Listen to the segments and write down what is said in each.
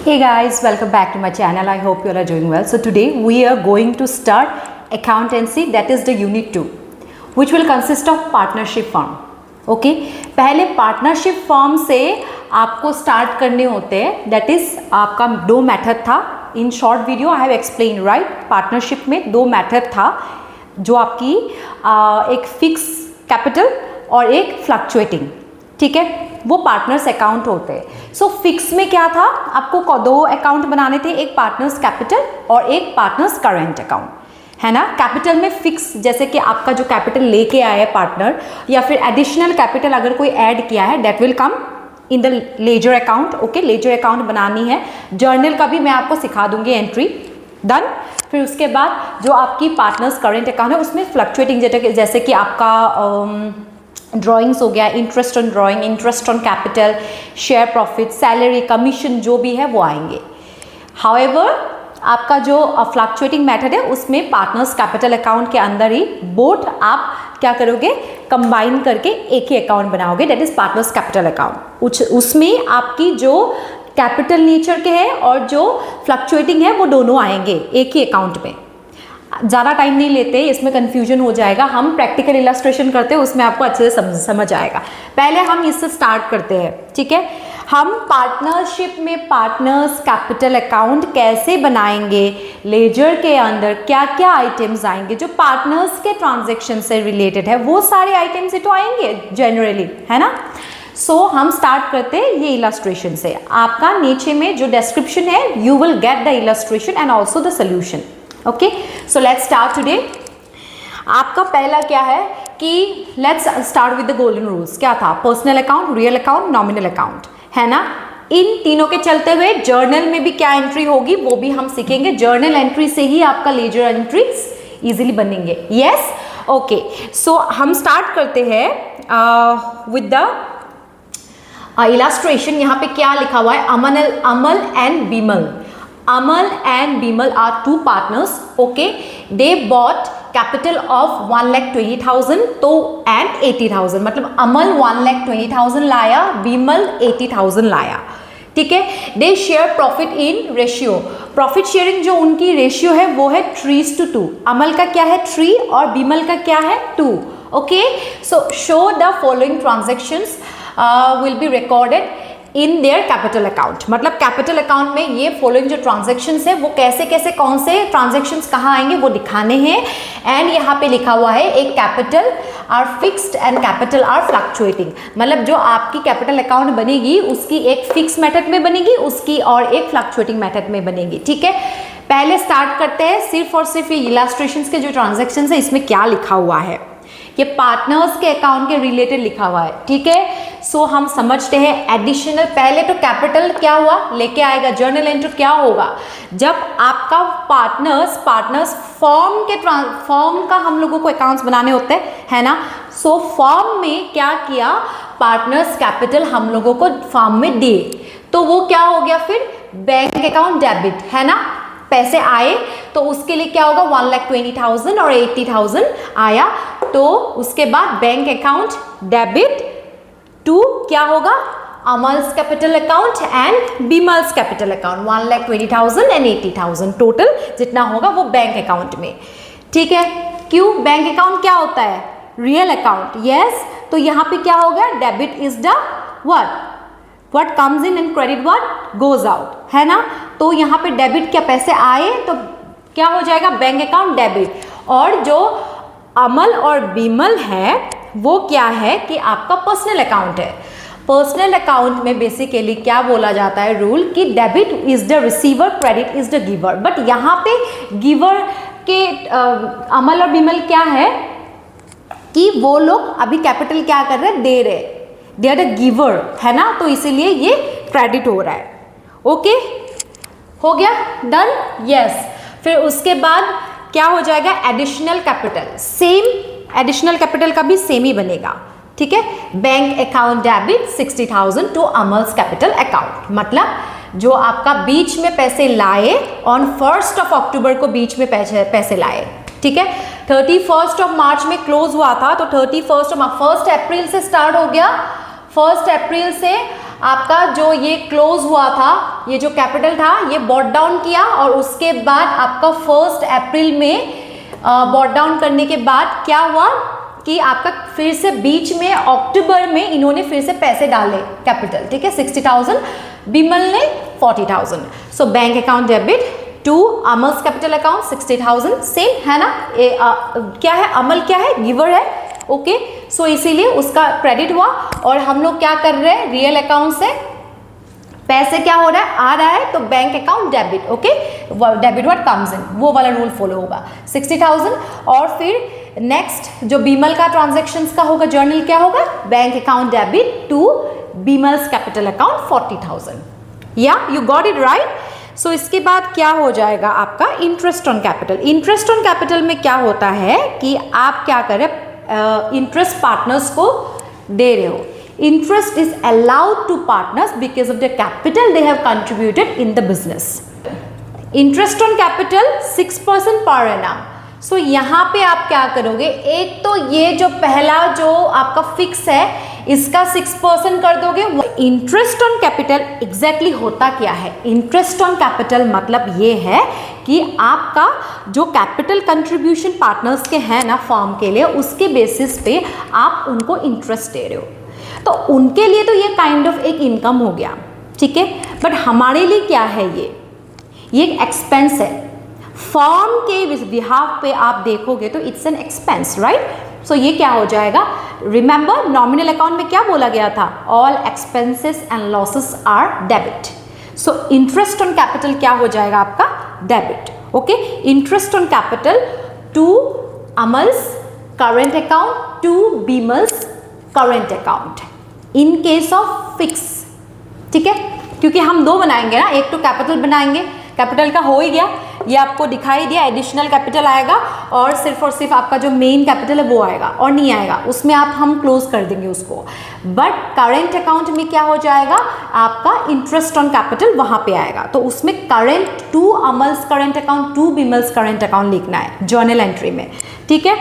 Hey guys, welcome back to my channel. I hope you all are doing well. So today we are going to start accountancy, that is the unit 2, which will consist of partnership firm. Okay, पहले partnership form से आपको start करने होते हैं. That is आपका दो method था. In short video I have explain right. Partnership में दो मेथड था, जो आपकी एक फिक्स कैपिटल और एक फ्लक्चुएटिंग. ठीक है, वो पार्टनर्स अकाउंट होते हैं. सो फिक्स में क्या था, आपको दो अकाउंट बनाने थे, एक पार्टनर्स कैपिटल और एक पार्टनर्स करेंट अकाउंट, है ना. कैपिटल में फिक्स, जैसे कि आपका जो कैपिटल लेके आया है पार्टनर, या फिर एडिशनल कैपिटल अगर कोई ऐड किया है, that will come in the ledger account. Okay, ledger account बनानी है. जर्नल का भी मैं आपको सिखा दूंगी, एंट्री डन. फिर उसके बाद जो आपकी पार्टनर्स करेंट अकाउंट है, उसमें फ्लक्चुएटिंग जैसे कि आपका ड्राइंग्स हो गया, interest on drawing, interest on capital, share profit, salary, commission जो भी है वो आएंगे. हाउएवर आपका जो फ्लक्चुएटिंग मेथड है, उसमें पार्टनर्स कैपिटल अकाउंट के अंदर ही बोथ आप क्या करोगे, कंबाइन करके एक ही अकाउंट बनाओगे, that is partners capital account. उसमें आपकी जो कैपिटल नेचर के हैं और जो फ्लक्चुएटिंग है वो दोनों आएंगे एक ही अकाउंट में. ज़्यादा टाइम नहीं लेते, इसमें कन्फ्यूजन हो जाएगा. हम प्रैक्टिकल इलस्ट्रेशन करते हैं, उसमें आपको अच्छे से समझ आएगा. पहले हम इससे स्टार्ट करते हैं. ठीक है, हम पार्टनरशिप में पार्टनर्स कैपिटल अकाउंट कैसे बनाएंगे, लेजर के अंदर क्या क्या आइटम्स आएंगे जो पार्टनर्स के ट्रांजेक्शन से रिलेटेड है, वो सारे आइटम्स ही तो आएंगे जनरली, है ना. सो हम स्टार्ट करते हैं ये इलस्ट्रेशन से. आपका नीचे में जो डिस्क्रिप्शन है, you will get the illustration and also the solution. Okay, so let's start today. आपका पहला क्या है कि let's start with the golden rules. क्या था, personal account, real account, nominal account, है ना. इन तीनों के चलते हुए जर्नल में भी क्या एंट्री होगी वो भी हम सीखेंगे. जर्नल एंट्री से ही आपका लेजर एंट्रीज इजीली बनेंगे. Yes, okay. सो हम स्टार्ट करते हैं विद द इलस्ट्रेशन. यहाँ पे क्या लिखा हुआ है, Amal and Bimal. Amal and Bimal are two partners. Okay, they bought capital of 1,20,000 तो and 80,000. मतलब अमल 1,20,000 लाया, बीमल 80,000 लाया. ठीक है, they share profit in ratio. Profit sharing जो उनकी रेशियो है वो है 3:2. अमल का क्या है 3 और बीमल का क्या है 2. Okay, so show the following transactions will be recorded in their capital account. मतलब कैपिटल अकाउंट में ये फॉलोइंग जो ट्रांजेक्शन्स है वो कैसे कैसे कौन से ट्रांजेक्शन्स कहाँ आएंगे वो दिखाने हैं. एंड यहाँ पे लिखा हुआ है एक capital R fixed and capital R fluctuating. मतलब जो आपकी कैपिटल अकाउंट बनेगी उसकी एक फिक्स मेथड में बनेगी, उसकी और एक फ्लक्चुएटिंग मेथड में बनेगी. ठीक है, पहले स्टार्ट करते हैं सिर्फ और सिर्फ ये इलस्ट्रेशंस के जो ट्रांजेक्शन्स है इसमें क्या लिखा हुआ है. ये पार्टनर्स के अकाउंट के रिलेटेड लिखा हुआ है. ठीक है, सो हम समझते हैं एडिशनल. पहले तो कैपिटल क्या हुआ लेके आएगा, जर्नल एंट्री क्या होगा जब आपका पार्टनर्स फॉर्म का हम लोगों को अकाउंट्स बनाने होते हैं, है ना. सो फॉर्म में क्या किया, पार्टनर्स कैपिटल हम लोगों को फॉर्म में दिए, तो वो क्या हो गया फिर बैंक अकाउंट डेबिट, है ना. पैसे आए तो उसके लिए क्या होगा, 1,20,000 और 80,000 आया, तो उसके बाद बैंक अकाउंट डेबिट टू क्या होगा, Amal's capital account and Bimal's capital account. 1,20,000 and 80,000 total जितना होगा वो बैंक अकाउंट में. ठीक है, क्यों, बैंक अकाउंट क्या होता है, रियल अकाउंट. यस, तो यहाँ पे क्या होगा, debit is the what comes in and credit what goes out, है ना. तो यहाँ पे डेबिट क्या, पैसे आए तो क्या हो जाएगा, बैंक अकाउंट डेबिट. और जो अमल और बीमल है वो क्या है कि आपका पर्सनल अकाउंट है. पर्सनल अकाउंट में बेसिकली क्या बोला जाता है रूल कि debit is the receiver, credit is the giver. But यहाँ पे गिवर के अमल और बीमल क्या है कि वो लोग अभी कैपिटल क्या कर रहे हैं, दे रहे, दे आर द गिवर, है ना. तो इसीलिए ये क्रेडिट हो रहा है. ओके, हो गया, डन. यस, फिर उसके बाद क्या हो जाएगा, additional capital. Same additional capital का भी सेम ही बनेगा. ठीक है, bank account debit 60,000 to Amal's capital account. मतलब जो आपका बीच में पैसे लाए ऑन 1 अक्टूबर को बीच में पैसे लाए. ठीक है, 31 मार्च में क्लोज हुआ था, तो 1 अप्रैल से स्टार्ट हो गया. 1 अप्रैल से आपका जो ये क्लोज हुआ था, ये जो कैपिटल था ये बॉट डाउन किया और उसके बाद आपका 1 अप्रैल में बॉट डाउन करने के बाद क्या हुआ कि आपका फिर से बीच में अक्टूबर में इन्होंने फिर से पैसे डाले कैपिटल, ठीक है, 60,000, बिमल ने 40,000। So bank account debit to Amal's capital account 60,000, same है ना। क्या है, अमल क्या है, गिवर है, ओके। सो इसीलिए उसका क्रेडिट हुआ और हम लोग क्या कर रहे हैं, रियल अकाउंट से पैसे क्या हो रहा है, आ रहा है, तो bank account debit, okay, debit what comes in, वो वाला रूल फॉलो होगा 60,000। और फिर नेक्स्ट जो बीमल का ट्रांजैक्शंस का होगा, जर्नल क्या होगा, bank account debit to Bimal's capital account 40,000। या you got it right. So इसके बाद क्या हो जाएगा आपका interest on capital. Interest on capital में क्या होता है कि आप क्या करें, इंटरेस्ट पार्टनर्स को दे रहे हो। Interest is allowed to partners because of the capital they have contributed in the business. Interest on capital 6% per annum. So यहाँ पे आप क्या करोगे, एक तो ये जो पहला जो आपका फिक्स है इसका 6% कर दोगे। इंटरेस्ट ऑन कैपिटल एग्जैक्टली होता क्या है, इंटरेस्ट ऑन कैपिटल मतलब ये है कि आपका जो कैपिटल कंट्रीब्यूशन पार्टनर्स के हैं ना फर्म के लिए, उसके बेसिस पे आप उनको इंटरेस्ट दे रहे हो, तो उनके लिए तो ये काइंड ऑफ एक इनकम हो गया, ठीक है। बट हमारे लिए क्या है, ये एक एक्सपेंस है। फर्म के बिहाफ पे आप देखोगे तो it's an expense, right. So ये क्या हो जाएगा, रिमेंबर नॉमिनल अकाउंट में क्या बोला गया था, all expenses and losses are debit. So interest on capital क्या हो जाएगा आपका, debit, okay. Interest on capital to Amal's current account to Bimal's current account in case of fix, ठीक है, क्योंकि हम दो बनाएंगे ना, एक तो कैपिटल बनाएंगे, कैपिटल का हो ही गया, ये आपको दिखाई दिया, एडिशनल कैपिटल आएगा और सिर्फ आपका जो मेन कैपिटल है वो आएगा और नहीं आएगा, उसमें हम क्लोज कर देंगे उसको। बट करेंट अकाउंट में क्या हो जाएगा, आपका इंटरेस्ट ऑन कैपिटल वहां पे आएगा, तो उसमें current to Amal's current account to Bimal's current account लिखना है जर्नल एंट्री में, ठीक है।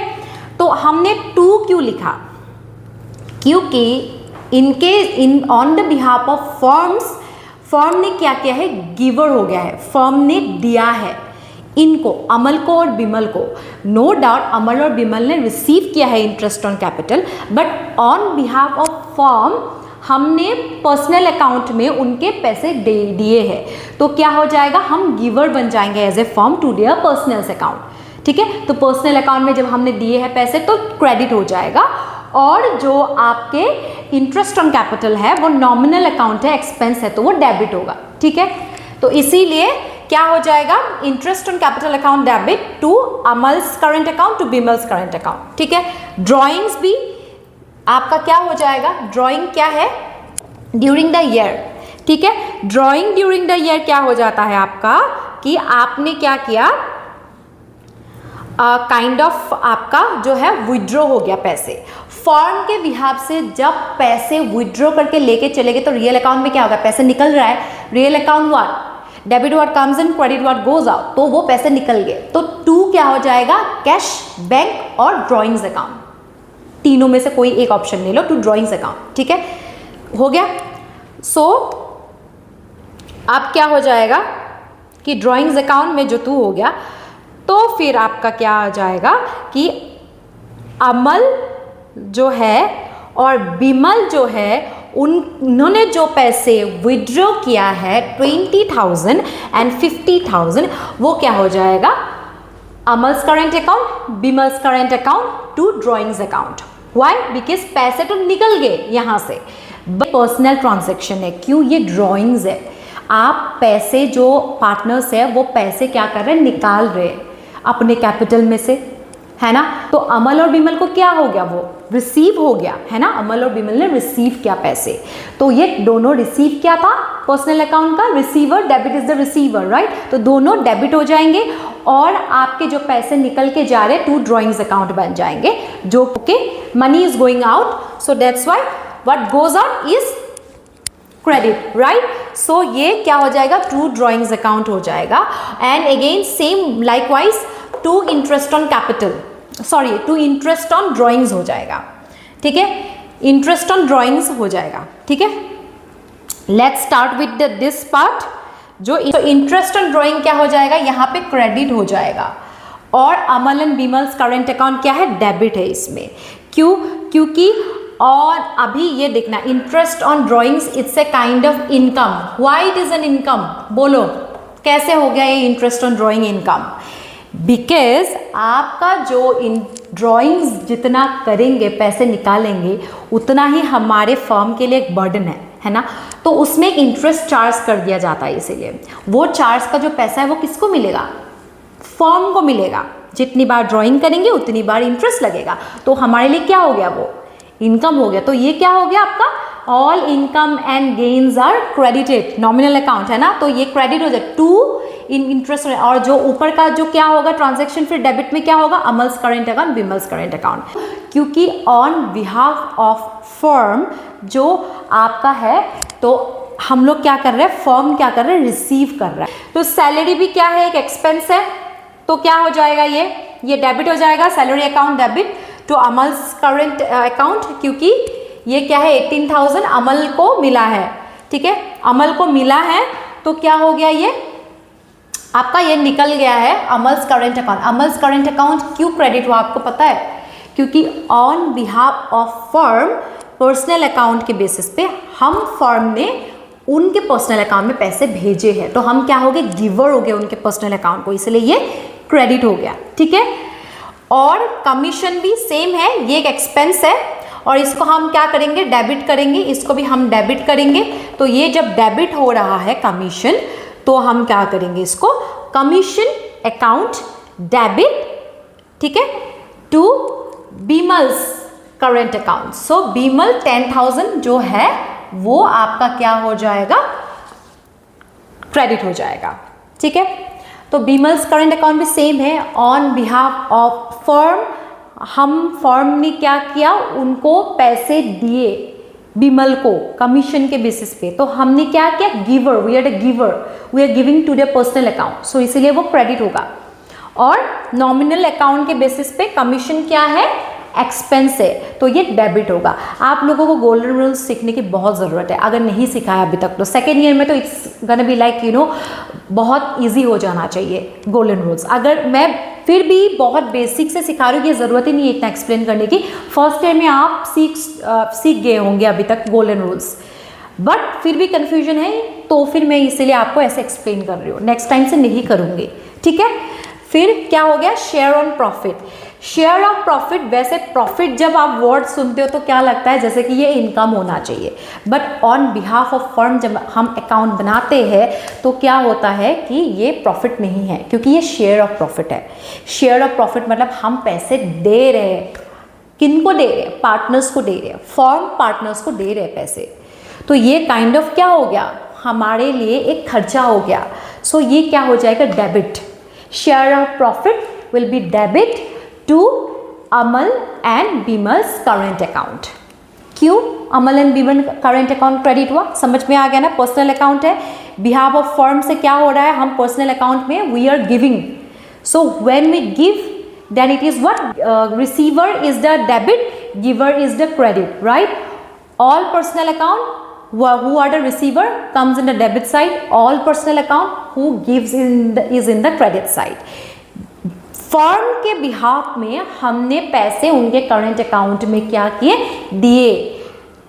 तो हमने टू क्यों लिखा, क्योंकि in on the behalf of firms, firm ने क्या किया है, गिवर हो गया है, फर्म ने दिया है इनको, अमल को और बिमल को। नो डाउट अमल और बिमल ने रिसीव किया है interest on capital, but on behalf of firm हमने पर्सनल अकाउंट में उनके पैसे दिए हैं, तो क्या हो जाएगा, हम गिवर बन जाएंगे as a firm to their personal account, ठीक है। तो पर्सनल अकाउंट में जब हमने दिए हैं पैसे तो क्रेडिट हो जाएगा, और जो आपके इंटरेस्ट ऑन कैपिटल है वो नॉमिनल अकाउंट है, एक्सपेंस है, तो वो डेबिट होगा, ठीक है। तो इसीलिए क्या हो जाएगा, interest on capital account debit to Amal's current account to Bimal's current account, ठीक है। ड्रॉइंग्स भी आपका क्या हो जाएगा, ड्रॉइंग क्या है, ड्यूरिंग द ईयर, ठीक है। ड्रॉइंग ड्यूरिंग द ईयर क्या हो जाता है आपका कि आपने क्या किया, काइंड ऑफ आपका जो है विड्रॉ हो गया पैसे फर्म के बिहाफ से। जब पैसे विड्रॉ करके लेके चले गए तो रियल अकाउंट में क्या होगा, पैसे निकल रहा है, real account what, debit what comes in, credit what goes out, तो वो पैसे निकल गए, तो टू क्या हो जाएगा, कैश, बैंक और ड्रॉइंग्स अकाउंट, तीनों में से कोई एक ऑप्शन ले लो, टू ड्रॉइंग्स अकाउंट, ठीक है, हो गया। सो अब क्या हो जाएगा कि ड्रॉइंग्स अकाउंट में जो टू हो गया, तो फिर आपका क्या आ जाएगा कि अमल जो है और बिमल जो है उन्होंने जो पैसे विड्रॉ किया है 20,000 एंड 50,000, वो क्या हो जाएगा, Amal's current account, Bimal's current account to drawings account. Why, because पैसे तो निकल गए यहाँ से, बट पर्सनल ट्रांजैक्शन है, क्यों, ये ड्रॉइंग्स है, आप पैसे जो पार्टनर्स है वो पैसे क्या कर रहे हैं, निकाल रहे हैं अपने कैपिटल में से, है ना। तो अमल और बिमल को क्या हो गया, वो रिसीव हो गया, है ना, अमल और बिमल ने रिसीव किया पैसे, तो ये दोनों रिसीव क्या था, पर्सनल अकाउंट का receiver, debit is the receiver, right, तो दोनों डेबिट हो जाएंगे और आपके जो पैसे निकल के जा रहे टू ड्रॉइंग्स अकाउंट बन जाएंगे, जो के money is going out, so that's why what goes out is credit, right. So ये क्या हो जाएगा, टू ड्रॉइंग्स अकाउंट हो जाएगा। And again same likewise to interest on capital, sorry to interest on drawings हो जाएगा, ठीक है, इंटरेस्ट ऑन ड्रॉइंग्स हो जाएगा, ठीक है। Let's start with this part. जो इंटरेस्ट ऑन ड्रॉइंग क्या हो जाएगा, यहाँ पे क्रेडिट हो जाएगा, और अमल एंड बीमल्स करेंट अकाउंट क्या है, डेबिट है इसमें। क्यों? क्योंकि और अभी ये देखना, interest on drawings it's a kind of income. Why it is an income, बोलो कैसे हो गया ये interest on drawing income? Because आपका जो इन ड्रॉइंग्स जितना करेंगे, पैसे निकालेंगे, उतना ही हमारे फर्म के लिए एक बर्डन है ना, तो उसमें इंटरेस्ट चार्ज कर दिया जाता है। इसीलिए वो चार्ज का जो पैसा है वो किसको मिलेगा, फर्म को मिलेगा। जितनी बार ड्राइंग करेंगे उतनी बार इंटरेस्ट लगेगा, तो हमारे लिए क्या हो गया, वो इनकम हो गया। तो ये क्या हो गया आपका, all income and gains are credited, nominal account है ना, तो ये क्रेडिट हो जाए टू इन इंटरेस्ट। और जो ऊपर का जो क्या होगा ट्रांजैक्शन, फिर डेबिट में क्या होगा, अमल्स current account, Bimal's current account. क्योंकि ऑन बिहाफ ऑफ फर्म जो आपका है, तो हम लोग क्या कर रहे हैं, फर्म क्या कर रहे हैं, रिसीव कर रहा है। तो सैलरी भी क्या है, एक एक्सपेंस है, तो क्या हो जाएगा, ये डेबिट हो जाएगा, salary account debit to Amal's current account. क्योंकि ये क्या है, 18,000 अमल को मिला है, ठीक है, अमल को मिला है, तो क्या हो गया, ये आपका ये निकल गया है अमल्स करेंट अकाउंट। अमल्स करेंट अकाउंट क्यों क्रेडिट हुआ आपको पता है, क्योंकि on behalf of firm personal account के बेसिस पे हम फर्म ने उनके पर्सनल अकाउंट में पैसे भेजे हैं, तो हम क्या हो गए, गिवर हो गए उनके पर्सनल अकाउंट को, इसलिए ये क्रेडिट हो गया, ठीक है। और कमीशन भी सेम है, ये एक एक्सपेंस है, और इसको हम क्या करेंगे, डेबिट करेंगे, इसको भी हम डेबिट करेंगे। तो ये जब डेबिट हो रहा है कमीशन, तो हम क्या करेंगे, इसको कमीशन अकाउंट डेबिट, ठीक है, टू बीमल्स करेंट अकाउंट। सो बीमल 10,000 जो है वो आपका क्या हो जाएगा, क्रेडिट हो जाएगा, ठीक है। तो बीमल्स करेंट अकाउंट भी सेम है, ऑन बिहाफ ऑफ फर्म, हम फर्म ने क्या किया, उनको पैसे दिए बीमल को कमीशन के बेसिस पे, तो हमने क्या किया, giver, we are the giver, we are giving to the personal account, so इसीलिए वो क्रेडिट होगा। और नॉमिनल अकाउंट के बेसिस पे कमीशन क्या है, एक्सपेंस है, तो ये डेबिट होगा। आप लोगों को गोल्डन रूल्स सीखने की बहुत ज़रूरत है, अगर नहीं सिखाया अभी तक तो सेकेंड ईयर में तो it's gonna be like you know बहुत इजी हो जाना चाहिए गोल्डन रूल्स। अगर मैं फिर भी बहुत बेसिक से सिखा रही हूँ, ये ज़रूरत ही नहीं है इतना एक्सप्लेन करने की, फर्स्ट ईयर में आप सीख गए होंगे अभी तक गोल्डन रूल्स, बट फिर भी कन्फ्यूजन है, तो फिर मैं इसीलिए आपको ऐसे एक्सप्लेन कर रही हूँ, नेक्स्ट टाइम से नहीं करूँगी, ठीक है। फिर क्या हो गया, share on profit. Share of profit, वैसे प्रॉफिट जब आप वर्ड सुनते हो तो क्या लगता है जैसे कि ये इनकम होना चाहिए, but on behalf of firm जब हम अकाउंट बनाते हैं तो क्या होता है कि ये प्रॉफिट नहीं है, क्योंकि ये शेयर ऑफ प्रॉफिट है। शेयर ऑफ प्रॉफिट मतलब हम पैसे दे रहे हैं, किनको दे रहे हैं, पार्टनर्स को दे रहे हैं, फर्म पार्टनर्स को दे रहे हैं पैसे, तो ये काइंड ऑफ क्या हो गया, हमारे लिए एक खर्चा हो गया। सो ये क्या हो जाएगा, debit. Share of profit will be debit to Amal and Bimal's current account. क्यों Amal and Bimal current account credit हुआ, समझ में आ गया ना, पर्सनल अकाउंट है, बिहाफ ऑफ फर्म से क्या हो रहा है, हम पर्सनल अकाउंट में we are giving, so when we give then it is what receiver is the debit, giver is the credit, right? All personal account who are the receiver comes in the debit side, all personal account who gives is in the credit side. Firm के behalf में हमने पैसे उनके current account में क्या किए, दिए,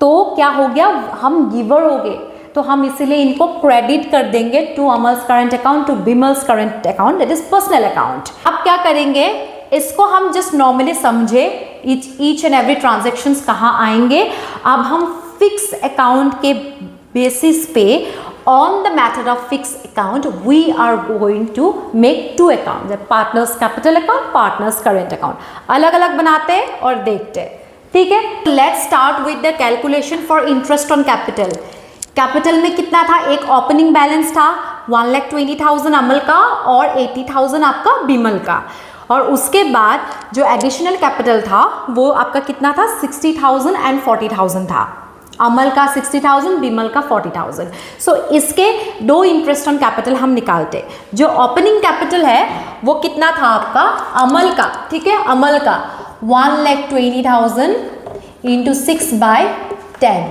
तो क्या हो गया, हम गिवर हो गए, तो हम इसीलिए इनको क्रेडिट कर देंगे to Amal's current account, to Bimal's current account, that is personal account. अब क्या करेंगे, इसको हम जस्ट नॉर्मली समझे, ईच एंड एवरी ट्रांजेक्शंस कहाँ आएंगे। अब हम फिक्स अकाउंट के बेसिस पे, on the method of fix account we are going to make two account, partners capital account, partners current account, अलग अलग बनाते हैं और देखते हैं, ठीक है। Let's start with the calculation for interest on capital. Capital में कितना था, एक ओपनिंग बैलेंस था 1,20,000 अमल का और 80,000 आपका बीमल का, और उसके बाद जो एडिशनल कैपिटल था वो आपका कितना था, 60,000 एंड 40,000 था, अमल का 60,000, बीमल का 40,000। सो इसके दो इंटरेस्ट ऑन कैपिटल हम निकालते। जो ओपनिंग कैपिटल है वो कितना था आपका, अमल का, ठीक है, अमल का 1,20,000 इंटू 6/10,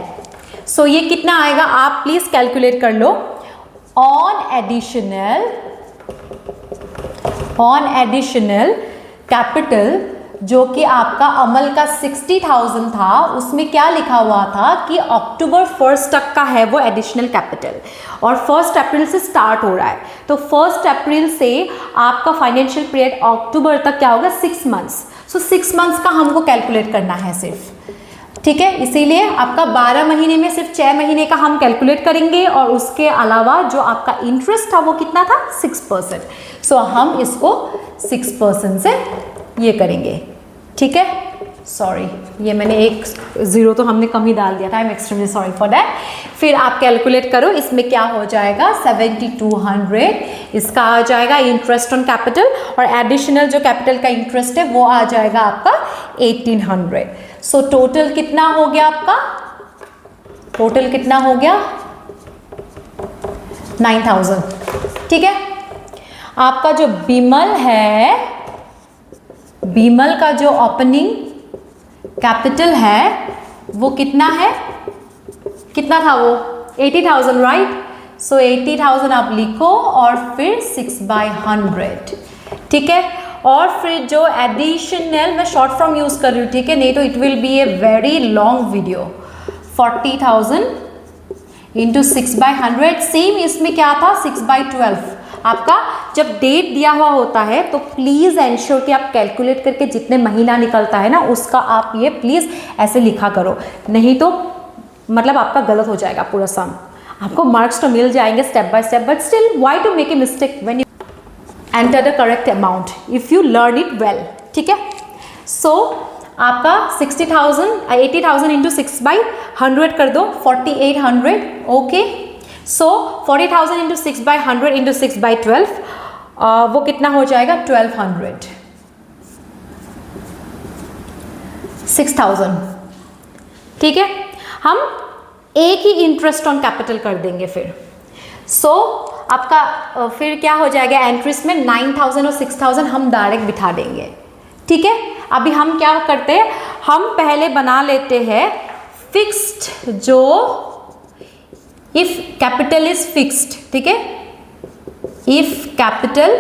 सो ये कितना आएगा आप प्लीज कैलकुलेट कर लो। ऑन एडिशनल कैपिटल जो कि आपका अमल का 60,000 था, उसमें क्या लिखा हुआ था कि अक्टूबर 1 तक का है वो एडिशनल कैपिटल, और 1 अप्रैल से स्टार्ट हो रहा है। तो 1 अप्रैल से आपका फाइनेंशियल पीरियड अक्टूबर तक क्या होगा 6 मंथ्स। सो 6 मंथ्स का हमको कैलकुलेट करना है सिर्फ, ठीक है। इसीलिए आपका 12 महीने में सिर्फ 6 महीने का हम कैलकुलेट करेंगे, और उसके अलावा जो आपका इंटरेस्ट था वो कितना था 6%। सो हम इसको 6% से ये करेंगे, ठीक है। सॉरी, ये मैंने एक 0 तो हमने कम ही डाल दिया था, आई am extremely sorry for that. फिर आप कैलकुलेट करो, इसमें क्या हो जाएगा 7200 इसका आ जाएगा इंटरेस्ट ऑन कैपिटल, और एडिशनल जो कैपिटल का इंटरेस्ट है वो आ जाएगा आपका 1800। सो टोटल कितना हो गया आपका, टोटल कितना हो गया 9000, ठीक है। आपका जो बीमल है, बीमल का जो ओपनिंग कैपिटल है वो कितना है, कितना था वो 80,000, राइट। सो 80,000 आप लिखो और फिर 6/100, ठीक है। और फिर जो एडिशनल, मैं शॉर्ट फॉर्म यूज कर रही हूँ, ठीक है, नहीं तो it will be a very long video. 40,000 into 6/100, same इसमें क्या था 6/12। आपका जब डेट दिया हुआ होता है तो प्लीज एंश्योर कि आप कैलकुलेट करके जितने महीना निकलता है ना उसका आप ये प्लीज ऐसे लिखा करो, नहीं तो मतलब आपका गलत हो जाएगा पूरा सम। आपको मार्क्स तो मिल जाएंगे step by step, but still why to make a mistake when you enter the correct amount if you learn it well, ठीक है। सो आपका 80,000 इंटू 6/100 कर दो 4800, ओके। सो 40,000 इंटू 6/100 इंटू 6/12 वो कितना हो जाएगा 1200, 6000, ठीक है। हम एक ही इंटरेस्ट ऑन कैपिटल कर देंगे फिर। सो आपका फिर क्या हो जाएगा एंट्रीज में 9,000 और 6,000 हम डायरेक्ट बिठा देंगे, ठीक है। अभी हम क्या करते हैं, हम पहले बना लेते हैं फिक्स्ड, जो इफ कैपिटल इज फिक्स्ड, ठीक है। इफ कैपिटल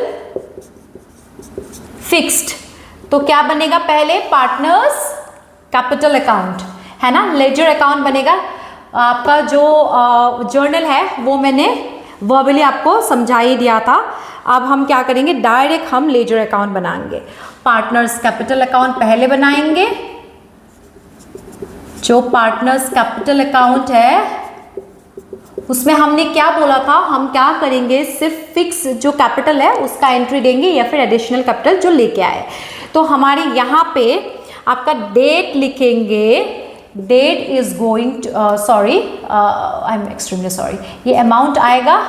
फिक्स्ड तो क्या बनेगा, पहले पार्टनर्स कैपिटल अकाउंट है ना, लेजर अकाउंट बनेगा। आपका जो जर्नल है वो मैंने वर्बली आपको समझा ही दिया था। अब हम क्या करेंगे, डायरेक्ट हम लेजर अकाउंट बनाएंगे। पार्टनर्स कैपिटल अकाउंट पहले बनाएंगे। जो पार्टनर्स कैपिटल अकाउंट है उसमें हमने क्या बोला था, हम क्या करेंगे, सिर्फ फिक्स जो कैपिटल है उसका एंट्री देंगे या फिर एडिशनल कैपिटल जो लेके आए। तो हमारे यहाँ पे आपका डेट लिखेंगे, date is going sorry I am extremely sorry, ये अमाउंट आएगा,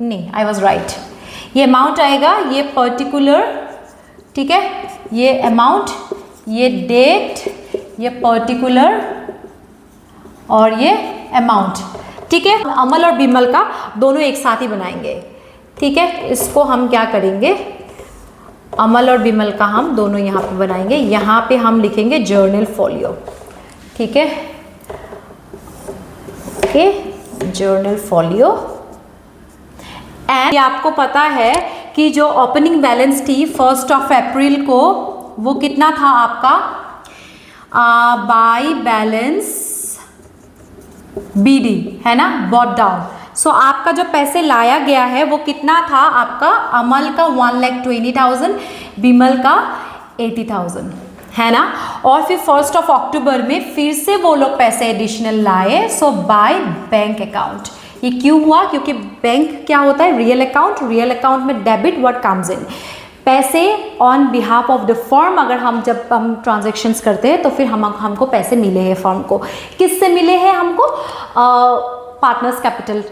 नहीं आई वॉज राइट, ये अमाउंट आएगा, ये पर्टिकुलर, ठीक है, ये अमाउंट, ये डेट, ये पर्टिकुलर और ये अमाउंट, ठीक है। अमल और बिमल का दोनों एक साथ ही बनाएंगे, ठीक है। इसको हम क्या करेंगे, अमल और बिमल का हम दोनों यहाँ पे बनाएंगे। यहाँ पे हम लिखेंगे जर्नल फॉलियो, ठीक है, ओके, जर्नल फॉलियो। एंड आपको पता है कि जो ओपनिंग बैलेंस थी 1 अप्रैल को वो कितना था आपका, बाय बैलेंस BD है ना, बॉट डाउन। सो आपका जो पैसे लाया गया है वो कितना था आपका, अमल का 1,20,000, बिमल का 80,000 है ना। और फिर 1 अक्टूबर में फिर से वो लोग पैसे एडिशनल लाए, सो बाय बैंक अकाउंट। ये क्यों हुआ, क्योंकि बैंक क्या होता है, रियल अकाउंट, रियल अकाउंट में डेबिट व्हाट कम्स इन, पैसे on behalf of the firm. अगर हम जब हम ट्रांजेक्शन्स करते हैं तो फिर हमको पैसे मिले हैं फर्म को, किससे मिले हैं हमको, पार्टनर्स कैपिटल,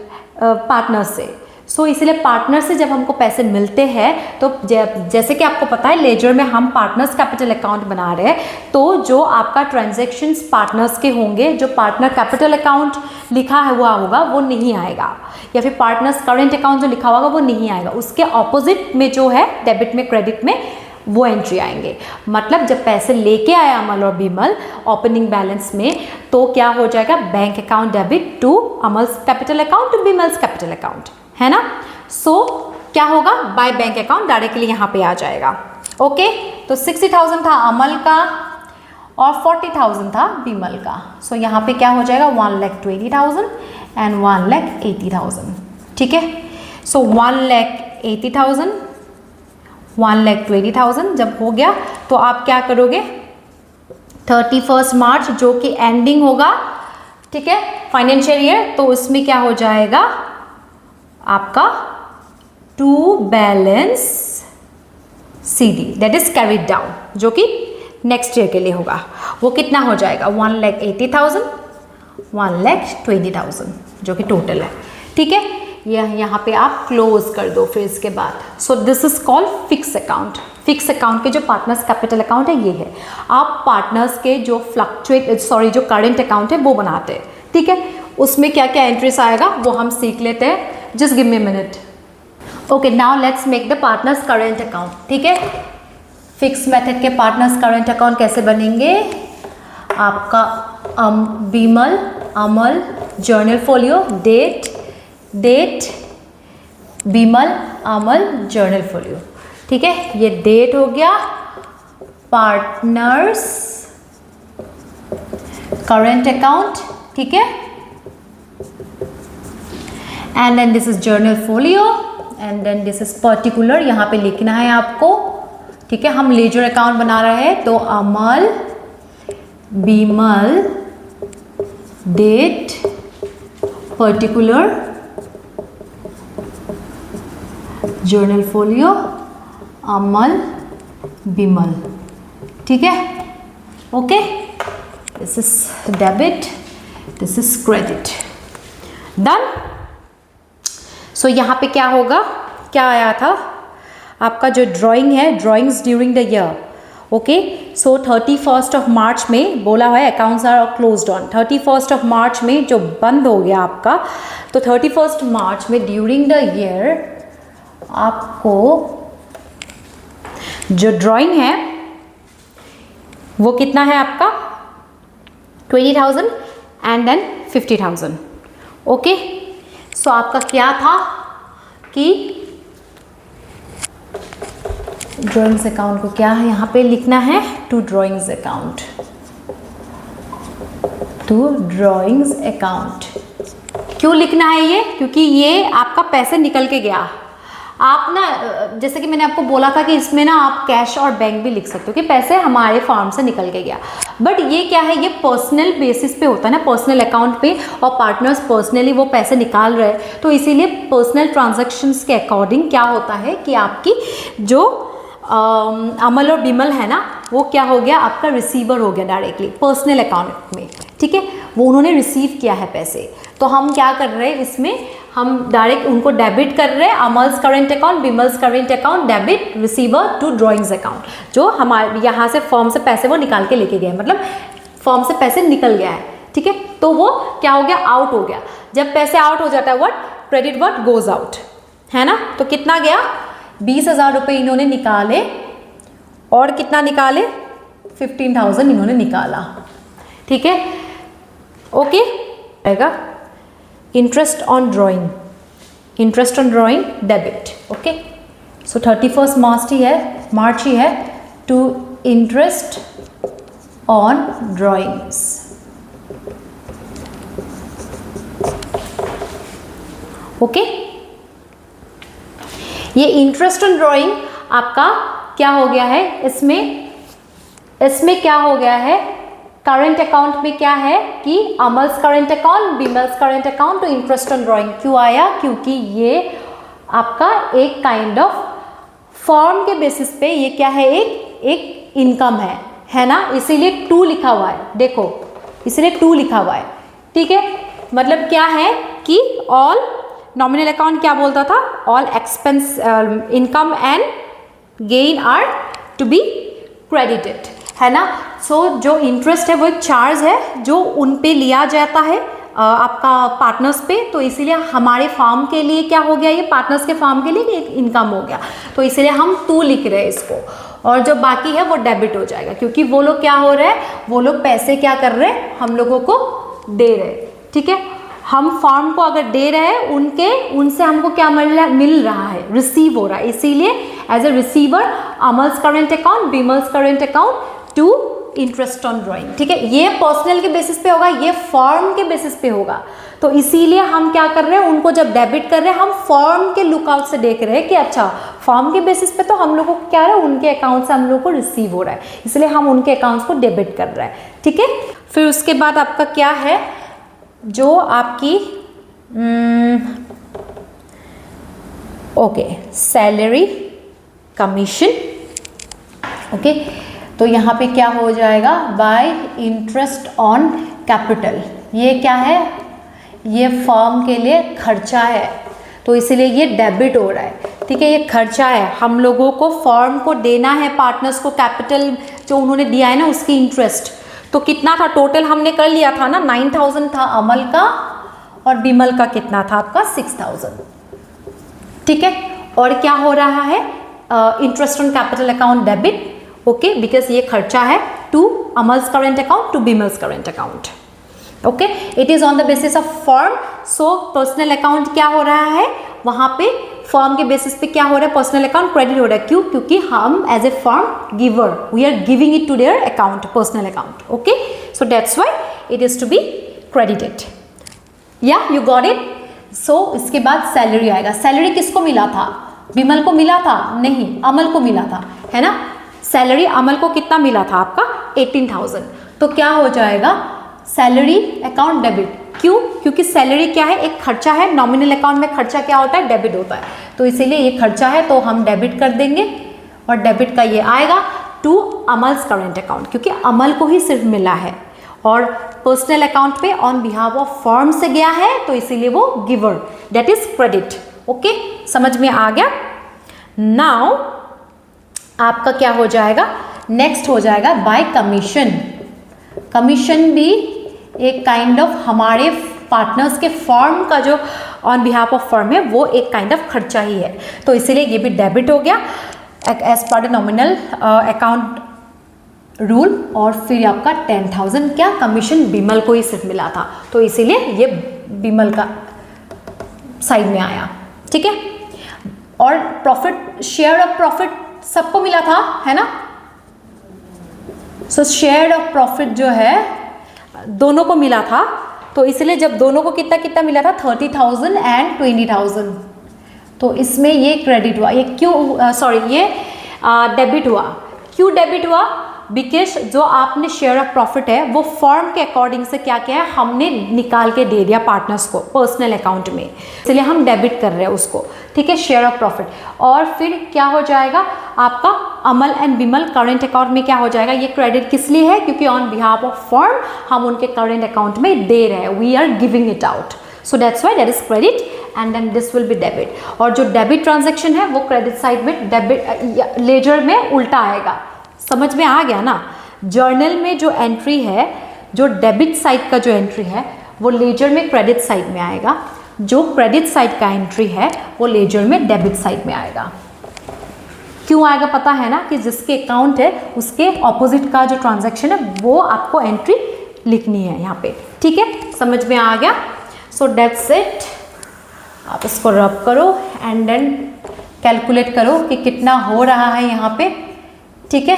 पार्टनर्स से। सो इसलिए पार्टनर से जब हमको पैसे मिलते हैं तो जैसे कि आपको पता है लेजर में हम पार्टनर्स कैपिटल अकाउंट बना रहे हैं, तो जो आपका ट्रांजैक्शंस पार्टनर्स के होंगे, जो पार्टनर कैपिटल अकाउंट लिखा हुआ होगा वो नहीं आएगा, या फिर पार्टनर्स करेंट अकाउंट जो लिखा होगा वो नहीं आएगा। उसके ऑपोजिट में जो है डेबिट में क्रेडिट में वो एंट्री आएंगे। मतलब जब पैसे लेके आया अमल और बिमल ओपनिंग बैलेंस में, तो क्या हो जाएगा, bank account debit to Amal's capital account to Bimal's capital account, है ना। सो क्या होगा, बाय बैंक अकाउंट डायरेक्टली यहाँ पे आ जाएगा। ओके, तो 60,000 था अमल का और 40,000 था बिमल का। सो यहाँ पे क्या हो जाएगा, 1,20,000 एंड 1,80,000। ठीक है, सो 1,80,000 1,20,000 जब हो गया तो आप क्या करोगे, 31 मार्च जो कि एंडिंग होगा, ठीक है, फाइनेंशियल ईयर, तो उसमें क्या हो जाएगा आपका to balance CD that is carried down, जो कि नेक्स्ट ईयर के लिए होगा। वो कितना हो जाएगा, 1,80,000 1,20,000 जो कि टोटल है। ठीक है, यह यहाँ पे आप क्लोज कर दो फिर इसके बाद। So this is called fix account. Fix account के जो पार्टनर्स कैपिटल अकाउंट है ये है। आप पार्टनर्स के जो जो करंट अकाउंट है वो बनाते हैं। ठीक है, उसमें क्या क्या एंट्रीज आएगा वो हम सीख लेते हैं। Just give me minute. Okay, now let's make the partners current account. ठीक है, फिक्स मेथड के पार्टनर्स करंट अकाउंट कैसे बनेंगे, आपका बिमल अमल जर्नल फोलियो, डेट बिमल अमल जर्नल फोलियो। ठीक है, ये डेट हो गया, पार्टनर्स करंट अकाउंट, ठीक है, and then this is journal folio and then this is particular, यहाँ पे लिखना है आपको। ठीक है, हम लेजर अकाउंट बना रहे हैं तो Amal Bimal date particular journal folio Amal Bimal. ठीक है, okay, this is debit, this is credit, done. So यहाँ पे क्या होगा, क्या आया था आपका जो ड्राइंग है, drawings during the year. Okay, so 31 of March में बोला है accounts are closed on 31 of March में जो बंद हो गया आपका, तो 31 मार्च में ड्यूरिंग द ईयर आपको जो ड्राइंग है वो कितना है आपका 20,000 एंड देन 50,000। ओके, सो आपका क्या था कि ड्राइंग्स अकाउंट को क्या है यहाँ पे लिखना है, to drawings account, to drawings account. क्यों लिखना है ये, क्योंकि ये आपका पैसे निकल के गया। आप ना, जैसे कि मैंने आपको बोला था कि इसमें ना आप कैश और बैंक भी लिख सकते हो कि पैसे हमारे फॉर्म से निकल के गया, बट ये क्या है, ये पर्सनल बेसिस पे होता है ना, पर्सनल अकाउंट पे, और पार्टनर्स पर्सनली वो पैसे निकाल रहे हैं, तो इसीलिए पर्सनल ट्रांजैक्शंस के अकॉर्डिंग क्या होता है कि आपकी जो अमल और बिमल है ना, वो क्या हो गया, आपका रिसीवर हो गया डायरेक्टली पर्सनल अकाउंट में। ठीक है, वो उन्होंने रिसीव किया है पैसे, तो हम क्या कर रहे हैं इसमें, हम डायरेक्ट उनको डेबिट कर रहे हैं, Amal's current account Bimal's current account debit receiver to drawings account, जो हमारे यहाँ से फर्म से पैसे वो निकाल के लेके गए, मतलब फर्म से पैसे निकल गया है। ठीक है, तो वो क्या हो गया, आउट हो गया। जब पैसे आउट हो जाता है what, credit what goes out, है ना। तो कितना गया, 20,000 रुपये इन्होंने निकाले, और कितना निकाले, 15,000 इन्होंने निकाला। ठीक है, ओके, आएगा interest on drawing, interest on drawing debit. Okay, so 31 March ही है to interest on drawings. Okay, ये इंटरेस्ट ऑन ड्राइंग आपका क्या हो गया है, इसमें क्या हो गया है, करंट अकाउंट में क्या है कि Amal's current account Bimal's current account to interest on drawing. क्यों आया, क्योंकि ये आपका एक काइंड ऑफ फॉर्म के बेसिस पे ये क्या है, एक इनकम है ना, इसीलिए 2 लिखा हुआ है, देखो इसीलिए 2 लिखा हुआ है। ठीक है, मतलब क्या है कि ऑल नॉमिनल अकाउंट क्या बोलता था, all expense income and gain are to be credited, है ना। सो जो इंटरेस्ट है वो एक चार्ज है जो उन पे लिया जाता है आपका पार्टनर्स पे, तो इसीलिए हमारे फार्म के लिए क्या हो गया, ये पार्टनर्स के फार्म के लिए एक इनकम हो गया, तो इसीलिए हम 2 लिख रहे हैं इसको। और जो बाकी है वो डेबिट हो जाएगा, क्योंकि वो लोग क्या हो रहे हैं, वो लोग पैसे क्या कर रहे हैं, हम लोगों को दे रहे हैं। ठीक है, हम फॉर्म को अगर दे रहे हैं उनसे हमको क्या मिल रहा है, रिसीव हो रहा है, इसीलिए as a receiver Amal's current account, Bimal's current account to interest on drawing. ठीक है, ये पर्सनल के बेसिस पे होगा, ये फॉर्म के बेसिस पे होगा, तो इसीलिए हम क्या कर रहे हैं, उनको जब डेबिट कर रहे हैं हम फॉर्म के लुकआउट से देख रहे हैं कि अच्छा फॉर्म के बेसिस पे तो हम लोगों को क्या है, उनके अकाउंट से हम लोग को रिसीव हो रहा है, इसलिए हम उनके अकाउंट्स को डेबिट कर रहे हैं। ठीक है, फिर उसके बाद आपका क्या है, जो आपकी ओके सैलरी कमीशन। ओके, तो यहाँ पे क्या हो जाएगा, बाय इंटरेस्ट ऑन कैपिटल, ये क्या है, ये फर्म के लिए खर्चा है, तो इसीलिए ये डेबिट हो रहा है। ठीक है, ये खर्चा है, हम लोगों को फर्म को देना है, पार्टनर्स को कैपिटल जो उन्होंने दिया है ना उसकी इंटरेस्ट। तो कितना था टोटल, हमने कर लिया था ना, 9000 था अमल का, और बीमल का कितना था आपका 6000। ठीक है, और क्या हो रहा है, interest on capital account debit. Okay, because ये खर्चा है to Amal's current account to Bimal's current account. Okay, it is on the basis of firm, so personal account क्या हो रहा है, वहां पे फर्म के बेसिस पे क्या हो रहा है, पर्सनल अकाउंट क्रेडिट हो रहा है। क्यों, क्योंकि हम as a firm giver, we are giving it to their account, personal account. Okay, so that's why it is to be credited. Yeah you got it. So इसके बाद सैलरी आएगा। Salary किसको मिला था, बीमल को मिला था, नहीं अमल को मिला था, है ना। सैलरी अमल को कितना मिला था आपका 18000, तो क्या हो जाएगा, सैलरी अकाउंट डेबिट। क्यों, क्योंकि सैलरी क्या है, एक खर्चा है, नॉमिनल अकाउंट में खर्चा क्या होता है, डेबिट होता है, तो इसीलिए ये खर्चा है तो हम डेबिट कर देंगे, और डेबिट का ये आएगा टू अमल्स करेंट अकाउंट, क्योंकि अमल को ही सिर्फ मिला है, और पर्सनल अकाउंट पे ऑन बिहाफ ऑफ फर्म से गया है, तो इसीलिए वो giver, that is credit. Okay, समझ में आ गया। नाउ आपका क्या हो जाएगा, नेक्स्ट हो जाएगा बाय कमीशन। कमीशन भी एक काइंड ऑफ हमारे पार्टनर्स के फर्म का जो ऑन बिहाफ ऑफ फर्म है वो एक काइंड ऑफ खर्चा ही है, तो इसीलिए ये भी डेबिट हो गया as per the nominal account rule. और फिर आपका 10000 क्या कमीशन बीमल को ही सिर्फ मिला था, तो इसीलिए ये बीमल का साइड में आया। ठीक है, और प्रॉफिट, शेयर ऑफ प्रॉफिट सबको मिला था, है ना। सो शेयर ऑफ प्रॉफिट जो है दोनों को मिला था, तो इसलिए जब दोनों को कितना कितना मिला था 30000 एंड 20000, तो इसमें ये क्रेडिट हुआ, ये क्यों सॉरी ये डेबिट हुआ। क्यों डेबिट हुआ, बिकॉज जो आपने शेयर ऑफ प्रॉफिट है वो फर्म के अकॉर्डिंग से क्या क्या है, हमने निकाल के दे दिया पार्टनर्स को पर्सनल अकाउंट में, इसलिए हम डेबिट कर रहे हैं उसको। ठीक है, शेयर ऑफ प्रॉफिट। और फिर क्या हो जाएगा आपका अमल एंड बीमल करेंट अकाउंट में क्या हो जाएगा, ये क्रेडिट किस लिए है, क्योंकि ऑन बिहाफ ऑफ फर्म हम उनके करेंट अकाउंट में दे रहे हैं, we are giving it out, so that's why that is credit and then this will be debit. और जो डेबिट ट्रांजेक्शन है वो क्रेडिट साइड में, डेबिट लेजर में उल्टा आएगा। समझ में आ गया ना। जर्नल में जो एंट्री है, जो डेबिट साइड का जो एंट्री है वो लेजर में क्रेडिट साइड में आएगा, जो क्रेडिट साइड का एंट्री है वो लेजर में डेबिट साइड में आएगा। क्यों आएगा पता है ना, कि जिसके अकाउंट है उसके ऑपोजिट का जो ट्रांजैक्शन है वो आपको एंट्री लिखनी है यहाँ पे। ठीक है, समझ में आ गया। सो दैट्स इट, आप इसको रब करो एंड देन कैलकुलेट करो कि कितना हो रहा है यहाँ पे। ठीक है,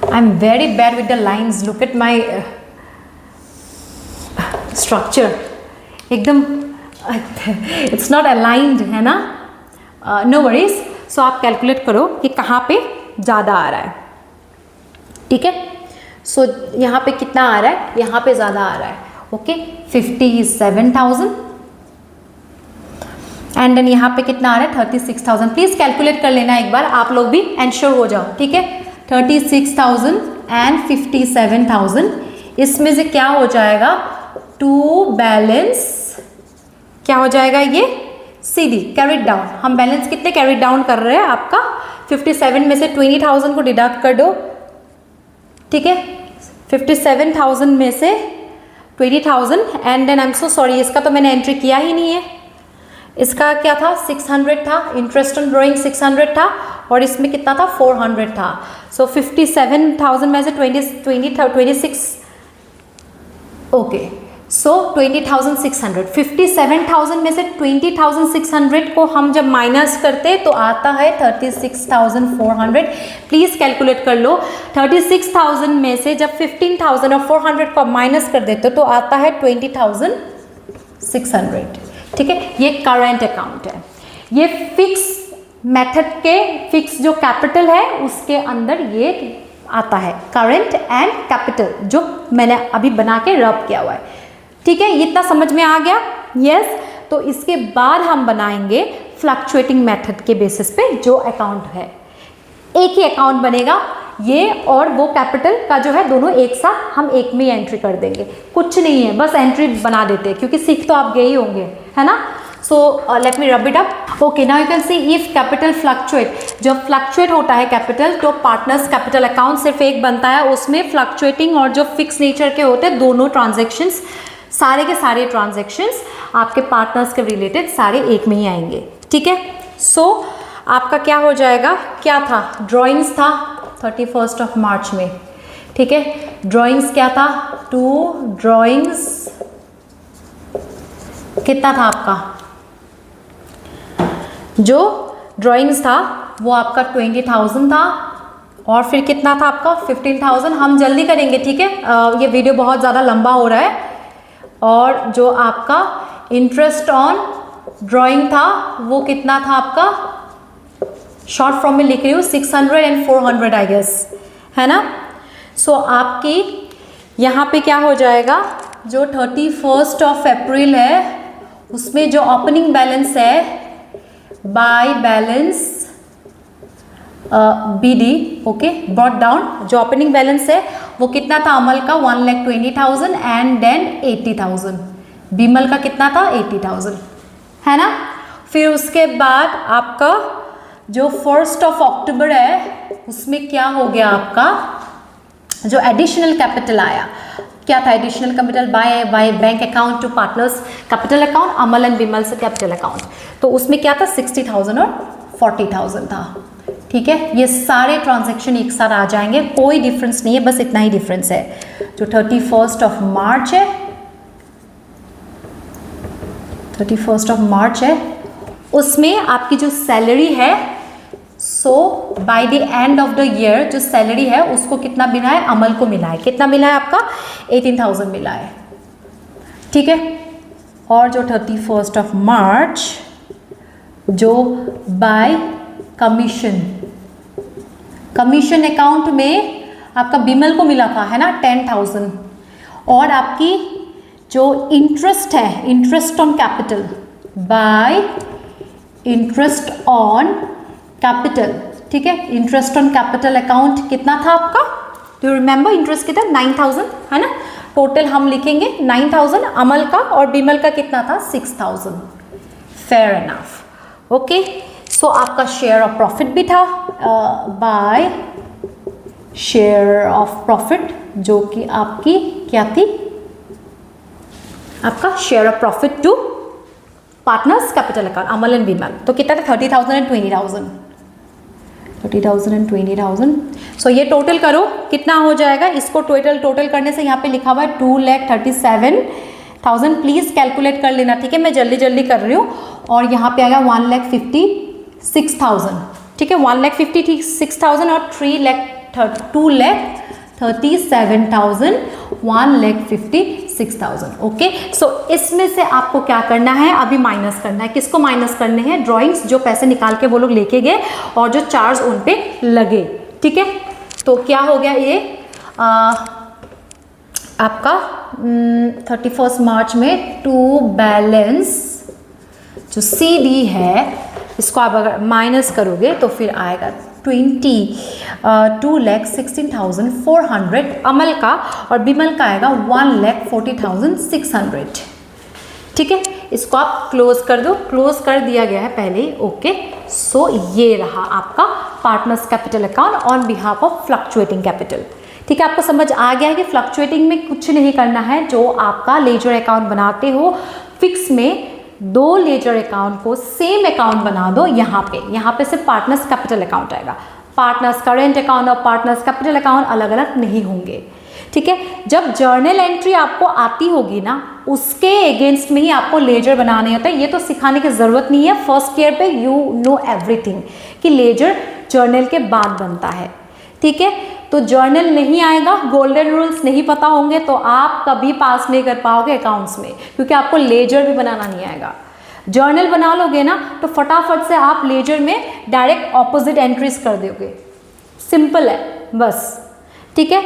I am very bad with the lines, look at my structure, एकदम इट्स नॉट अलाइंड, है ना। No worries. सो आप कैलकुलेट करो कि कहाँ पे ज़्यादा आ रहा है। ठीक है, सो यहाँ पे कितना आ रहा है, यहाँ पे ज़्यादा आ रहा है। ओके, 57,000 एंड देन यहाँ पे कितना आ रहा है 36,000। प्लीज़ कैलकुलेट कर लेना एक बार, आप लोग भी एंश्योर हो जाओ। ठीक है, 36,000 एंड 57,000, इसमें से क्या हो जाएगा, टू बैलेंस क्या हो जाएगा, ये सीधी कैरिड डाउन। हम बैलेंस कितने कैरिड डाउन कर रहे हैं, आपका 57 में से 20,000 को डिडक्ट कर दो। ठीक है, 57,000 में से 20,000 and then I am so sorry, इसका तो मैंने एंट्री किया ही नहीं है, इसका क्या था 600 था, इंटरेस्ट ऑन ड्राइंग 600 था, और इसमें कितना था 400 था। सो 57,000 में से 26 ओके, सो 20,600, 57,000 में से 20,600 को हम जब माइनस करते तो आता है 36,400। प्लीज़ कैलकुलेट कर लो, 36,000 में से जब 15,000 और 400 को माइनस कर देते तो आता है 20,600। ठीक है, ये करंट अकाउंट है। ये फिक्स मेथड के फिक्स जो कैपिटल है उसके अंदर ये आता है, करंट एंड कैपिटल, जो मैंने अभी बना के रब किया हुआ है। ठीक है, इतना समझ में आ गया? यस। तो इसके बाद हम बनाएंगे फ्लक्चुएटिंग मेथड के बेसिस पे जो अकाउंट है, एक ही अकाउंट बनेगा, ये और वो कैपिटल का जो है दोनों एक साथ हम एक में एंट्री कर देंगे। कुछ नहीं है, बस एंट्री बना देते हैं, क्योंकि सीख तो आप गए ही होंगे, है ना। So let me rub it up. Okay, now you can see if capital fluctuate, जब फ्लक्चुएट होता है कैपिटल तो पार्टनर्स कैपिटल अकाउंट सिर्फ एक बनता है, उसमें फ्लक्चुएटिंग और जो फिक्स नेचर के होते हैं दोनों ट्रांजेक्शंस, सारे के सारे ट्रांजेक्शन्स आपके पार्टनर्स के रिलेटेड सारे एक में ही आएंगे। ठीक है, सो आपका क्या हो जाएगा, क्या था, ड्राइंग्स था 31 ऑफ मार्च में। ठीक है, ड्राइंग्स क्या था, 2 ड्राइंग्स कितना था आपका, जो ड्राइंग्स था वो आपका 20,000 था, और फिर कितना था आपका 15,000। हम जल्दी करेंगे, ठीक है, ये वीडियो बहुत ज़्यादा लंबा हो रहा है। और जो आपका इंटरेस्ट ऑन ड्राइंग था वो कितना था आपका, शॉर्ट फॉर्म में लिख रही हूँ 600 एंड 400 आई गेस, है ना। सो आपकी यहाँ पे क्या हो जाएगा, जो 31 ऑफ अप्रैल है उसमें जो ओपनिंग बैलेंस है by balance BD, okay, brought down, जो ओपनिंग बैलेंस है वो कितना था अमल का 1,20,000 एंड देन 80,000, बीमल का कितना था 80,000, है ना। फिर उसके बाद आपका जो 1 अक्टूबर है उसमें क्या हो गया, आपका जो एडिशनल कैपिटल आया, क्या था additional capital by bank account to partners capital account, Amal and Bimal से कैपिटल अकाउंट, तो उसमें क्या था 60,000 और 40,000 था। ठीक है, ये सारे ट्रांजैक्शन एक साथ आ जाएंगे, कोई डिफरेंस नहीं है, बस इतना ही डिफरेंस है। जो 31 ऑफ मार्च है, 31 ऑफ मार्च है, उसमें आपकी जो सैलरी है, so by the end of the year जो सैलरी है उसको कितना मिला है, अमल को मिला है, कितना मिला है आपका 18,000 मिला है। ठीक है, और जो 31 ऑफ मार्च जो बाय कमीशन अकाउंट में आपका बीमल को मिला था, है ना 10,000, और आपकी जो इंटरेस्ट है, interest on capital by interest on capital, ठीक है, इंटरेस्ट ऑन कैपिटल अकाउंट कितना था आपका, डू यू रिमेंबर इंटरेस्ट कितना 9,000, है ना। टोटल हम लिखेंगे 9,000, अमल का और बीमल का कितना था 6,000, फेयर एनफ। ओके, सो आपका शेयर ऑफ प्रॉफिट भी था बाय शेयर ऑफ प्रॉफिट, जो कि आपकी क्या थी, आपका share of profit to partners capital account, Amal and Bimal, तो कितना था 30,000 एंड 20,000, 30,000 एंड 20,000। सो ये टोटल करो कितना हो जाएगा, इसको टोटल करने से यहाँ पे लिखा हुआ है 2,37,000, प्लीज़ कैलकुलेट कर लेना, ठीक है, मैं जल्दी जल्दी कर रही हूँ। और यहाँ पे आएगा 1,56,000, ठीक है, 1,56,000 और 2,37,000, 1,56,000। ओके, सो इसमें से आपको क्या करना है, अभी माइनस करना है, किसको माइनस करने हैं, ड्राइंग्स जो पैसे निकाल के वो लोग लेके गए और जो चार्ज उन पे लगे। ठीक है, तो क्या हो गया ये आपका 31 मार्च में टू बैलेंस जो CD है, इसको आप अगर माइनस करोगे तो फिर आएगा 2,16,400 अमल का, और बीमल का आएगा 1,40,600। ठीक है, इसको आप क्लोज कर दो, क्लोज कर दिया गया है पहले ही। ओके, सो ये रहा आपका partners capital account on behalf of fluctuating capital. ठीक है, आपको समझ आ गया है कि फ्लक्चुएटिंग में कुछ नहीं करना है, जो आपका लेजर अकाउंट बनाते हो फिक्स में दो लेजर अकाउंट को सेम अकाउंट बना दो। यहाँ पे सिर्फ पार्टनर्स कैपिटल अकाउंट आएगा, पार्टनर्स करेंट अकाउंट और पार्टनर्स कैपिटल अकाउंट अलग अलग नहीं होंगे, ठीक है। जब जर्नल एंट्री आपको आती होगी ना, उसके अगेंस्ट में ही आपको लेजर बनाने होता है। ये तो सिखाने की ज़रूरत नहीं है, फर्स्ट ईयर पे यू नो एवरीथिंग कि लेजर जर्नल के बाद बनता है, ठीक है। तो जर्नल नहीं आएगा, गोल्डन रूल्स नहीं पता होंगे तो आप कभी पास नहीं कर पाओगे अकाउंट्स में, क्योंकि आपको लेजर भी बनाना नहीं आएगा। जर्नल बना लोगे ना तो फटाफट से आप लेजर में डायरेक्ट ऑपोजिट एंट्रीज कर दोगे, सिंपल है बस, ठीक है।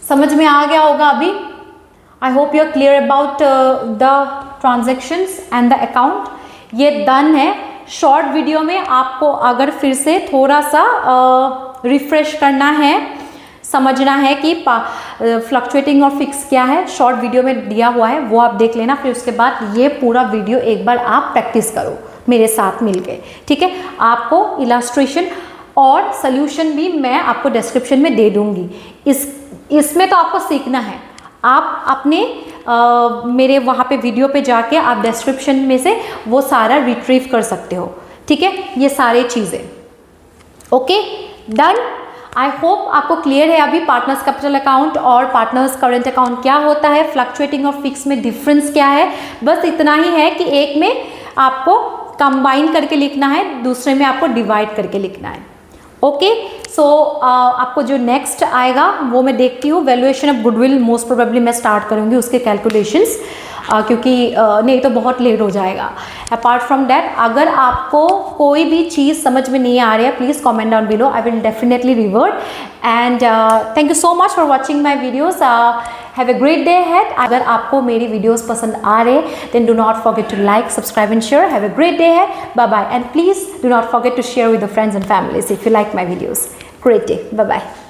समझ में आ गया होगा अभी। I hope you are clear about the transactions and the account. ये डन है। शॉर्ट वीडियो में आपको अगर फिर से थोड़ा सा रिफ्रेश करना है, समझना है कि फ्लक्चुएटिंग और फिक्स क्या है, शॉर्ट वीडियो में दिया हुआ है, वो आप देख लेना। फिर उसके बाद ये पूरा वीडियो एक बार आप प्रैक्टिस करो मेरे साथ मिलके, ठीक है। आपको इलास्ट्रेशन और सॉल्यूशन भी मैं आपको डिस्क्रिप्शन में दे दूंगी। इसमें तो आपको सीखना है। आप अपने मेरे वहाँ पे वीडियो पे जाके आप डिस्क्रिप्शन में से वो सारा रिट्रीव कर सकते हो, ठीक है। ये सारे चीज़ें ओके, डन। आई होप आपको क्लियर है अभी पार्टनर्स कैपिटल अकाउंट और पार्टनर्स करेंट अकाउंट क्या होता है, फ्लक्चुएटिंग और फिक्स में डिफरेंस क्या है। बस इतना ही है कि एक में आपको कंबाइन करके लिखना है, दूसरे में आपको डिवाइड करके लिखना है। ओके, सो आपको जो नेक्स्ट आएगा वो मैं देखती हूँ। Valuation of goodwill most probably मैं स्टार्ट करूँगी उसके कैलकुलेशंस, क्योंकि नहीं तो बहुत लेट हो जाएगा। अपार्ट फ्रॉम दैट, अगर आपको कोई भी चीज़ समझ में नहीं आ रही है, please comment down below, I will definitely revert. And thank you so much for watching my videos. Have a great day had. अगर आपको मेरी वीडियोज़ पसंद आ रहे then do not forget to like, subscribe and share. Have a great day had, bye bye, and please do not forget to share with the friends and families if you like my videos. Great day, bye bye.